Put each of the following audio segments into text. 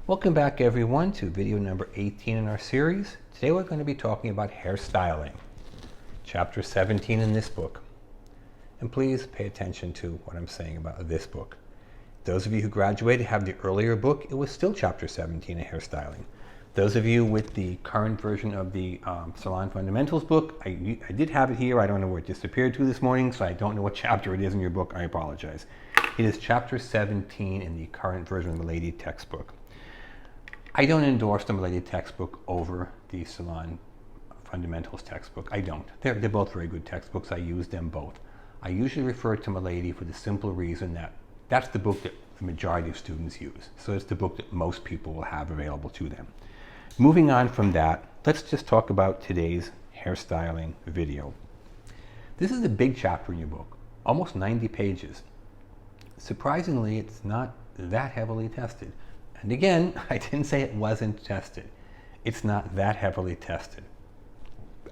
Welcome back everyone to video number 18 in our series. Today we're going to be talking about hairstyling, chapter 17 in this book. And please pay attention to what I'm saying about this book. Those of you who graduated have the earlier book, it was still chapter 17 of hairstyling. Those of you with the current version of the Salon Fundamentals book, I did have it here. I don't know where it disappeared to this morning, so I don't know what chapter it is in your book. I apologize. It is chapter 17 in the current version of the Lady textbook. I don't endorse the Milady textbook over the Salon Fundamentals textbook. I don't. They're both very good textbooks. I use them both. I usually refer to Milady for the simple reason that that's the book that the majority of students use. So it's the book that most people will have available to them. Moving on from that, let's just talk about today's hairstyling video. This is a big chapter in your book, almost 90 pages. Surprisingly, it's not that heavily tested. And again, I didn't say it wasn't tested. It's not that heavily tested.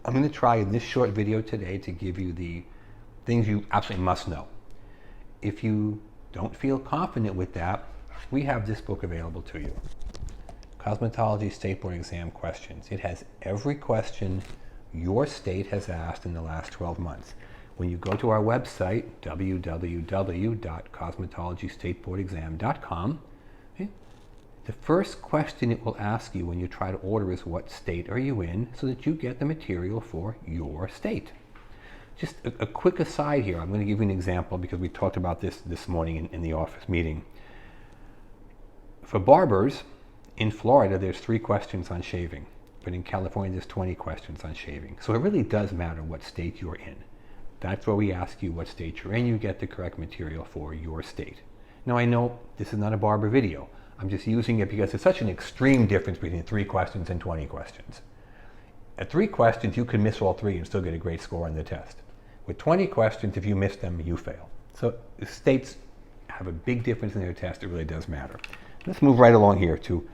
I'm going to try in this short video today to give you the things you absolutely must know. If you don't feel confident with that, we have this book available to you. Cosmetology State Board Exam Questions. It has every question your state has asked in the last 12 months. When you go to our website, www.cosmetologystateboardexam.com, the first question it will ask you when you try to order is what state are you in, so that you get the material for your state. Just a quick aside here, I'm going to give you an example because we talked about this morning in the office meeting. For barbers, in Florida there's 3 questions on shaving, but in California there's 20 questions on shaving. So it really does matter what state you're in. That's where we ask you what state you're in, you get the correct material for your state. Now I know this is not a barber video. I'm just using it because it's such an extreme difference between 3 questions and 20 questions. At 3 questions, you can miss all 3 and still get a great score on the test. With 20 questions, if you miss them, you fail. So states have a big difference in their test. It really does matter. Let's move right along here to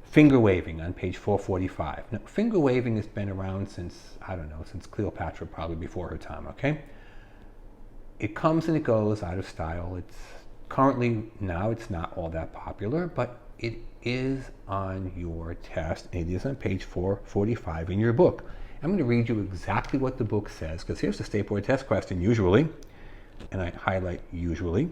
finger waving on page 445. Now, finger waving has been around since, I don't know, since Cleopatra, probably before her time, okay? It comes and it goes, out of style. It's currently, now it's not all that popular, but it is on your test. It is on page 445 in your book. I'm going to read you exactly what the book says, because here's the State Board test question, usually, and I highlight usually.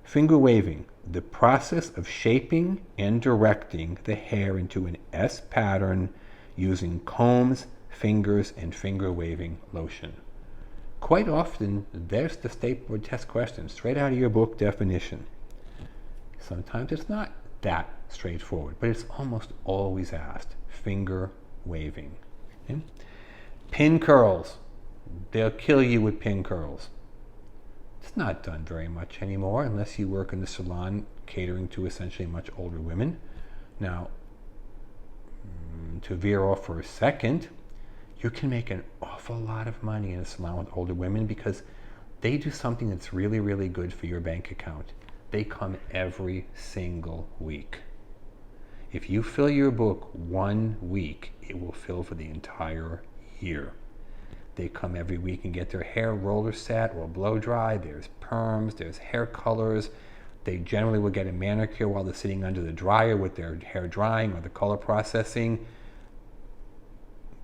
Finger waving, the process of shaping and directing the hair into an S pattern using combs, fingers, and finger waving lotion. Quite often, there's the State Board test question, straight out of your book definition. Sometimes it's not that straightforward, but it's almost always asked. Finger waving. Okay? Pin curls. They'll kill you with pin curls. It's not done very much anymore unless you work in the salon catering to essentially much older women. Now, to veer off for a second, you can make an awful lot of money in a salon with older women because they do something that's really, really good for your bank account. They come every single week. If you fill your book 1 week, it will fill for the entire year. They come every week and get their hair roller set or blow dry. There's perms, there's hair colors. They generally will get a manicure while they're sitting under the dryer with their hair drying or the color processing.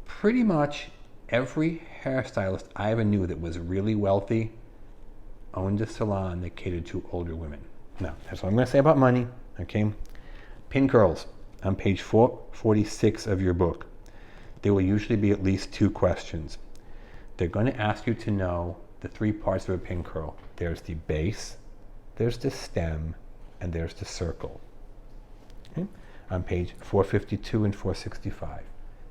Pretty much every hairstylist I ever knew that was really wealthy owned a salon that catered to older women. Now, that's what I'm going to say about money, okay? Pin curls on page 446 of your book. There will usually be at least 2 questions. They're going to ask you to know the 3 parts of a pin curl. There's the base, there's the stem, and there's the circle. Okay? On page 452 and 465.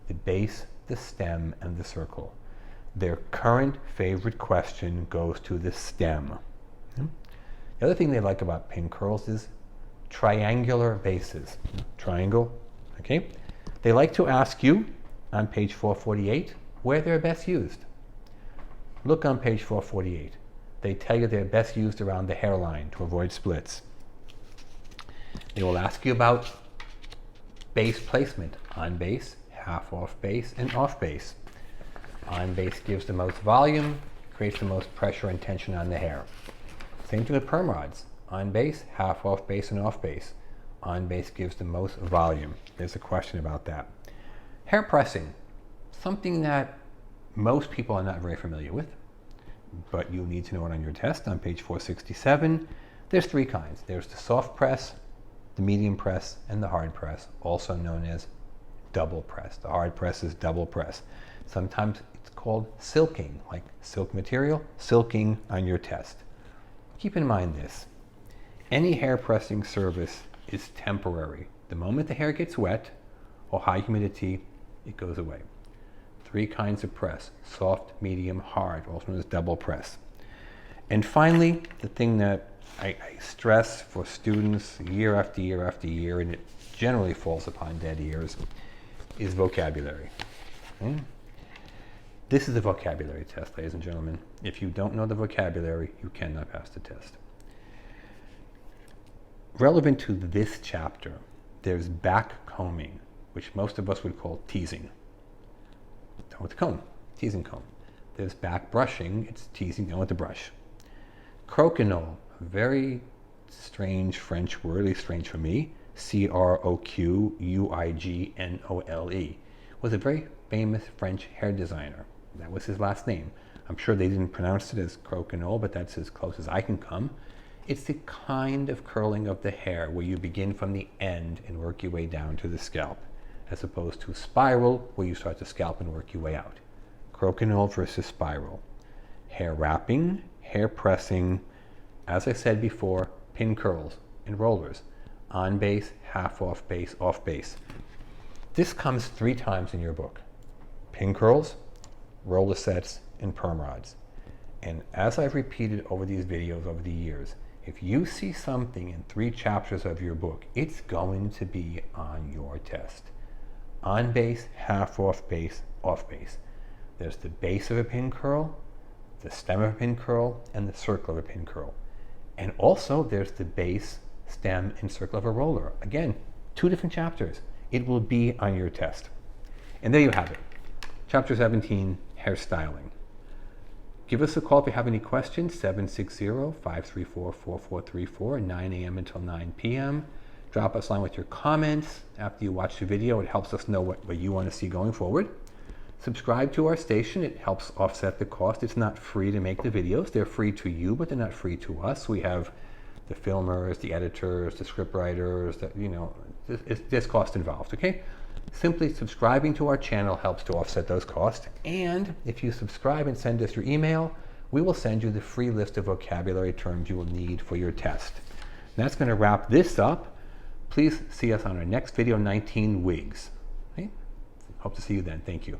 The base, the stem, and the circle. Their current favorite question goes to the stem. Okay? The other thing they like about pin curls is triangular bases. Triangle, okay? They like to ask you on page 448 where they're best used. Look on page 448. They tell you they're best used around the hairline to avoid splits. They will ask you about base placement, on base, half off base, and off base. On base gives the most volume, creates the most pressure and tension on the hair. Same thing with perm rods. On base, half off base, and off base. On base gives the most volume. There's a question about that. Hair pressing, something that most people are not very familiar with, but you need to know it on your test. On page 467, there's 3 kinds. There's the soft press, the medium press, and the hard press, also known as double press. The hard press is double press. Sometimes it's called silking, like silk material, silking on your test. Keep in mind this. Any hair pressing service is temporary. The moment the hair gets wet or high humidity, it goes away. 3 kinds of press: soft, medium, hard, also known as double press. And finally, the thing that I stress for students year after year after year, and it generally falls upon dead ears, is vocabulary. Okay? This is a vocabulary test, ladies and gentlemen. If you don't know the vocabulary, you cannot pass the test. Relevant to this chapter, there's back combing, which most of us would call teasing. Done with the comb, teasing comb. There's back brushing, it's teasing done with the brush. Crokinole, a very strange French word, at least strange for me, Croquinole, was a very famous French hair designer. That was his last name. I'm sure they didn't pronounce it as crokinole, but that's as close as I can come. It's the kind of curling of the hair where you begin from the end and work your way down to the scalp, as opposed to spiral, where you start the scalp and work your way out. Crokinole versus spiral. Hair wrapping, hair pressing, as I said before, pin curls and rollers. On base, half off base, off base. This comes 3 times in your book. Pin curls, roller sets, and perm rods. And as I've repeated over these videos over the years, if you see something in 3 chapters of your book, it's going to be on your test. On base, half off base, off base. There's the base of a pin curl, the stem of a pin curl, and the circle of a pin curl. And also there's the base, stem, and circle of a roller. Again, 2 different chapters. It will be on your test. And there you have it. Chapter 17, Hairstyling. Give us a call if you have any questions, 760-534-4434, 9 a.m. until 9 p.m. Drop us a line with your comments after you watch the video. It helps us know what you want to see going forward. Subscribe to our station. It helps offset the cost. It's not free to make the videos. They're free to you, but they're not free to us. We have the filmers, the editors, the script writers, there's cost involved, okay? Simply subscribing to our channel helps to offset those costs. And if you subscribe and send us your email, we will send you the free list of vocabulary terms you will need for your test. And that's going to wrap this up. Please see us on our next video, 19 wigs. Okay? Hope to see you then. Thank you.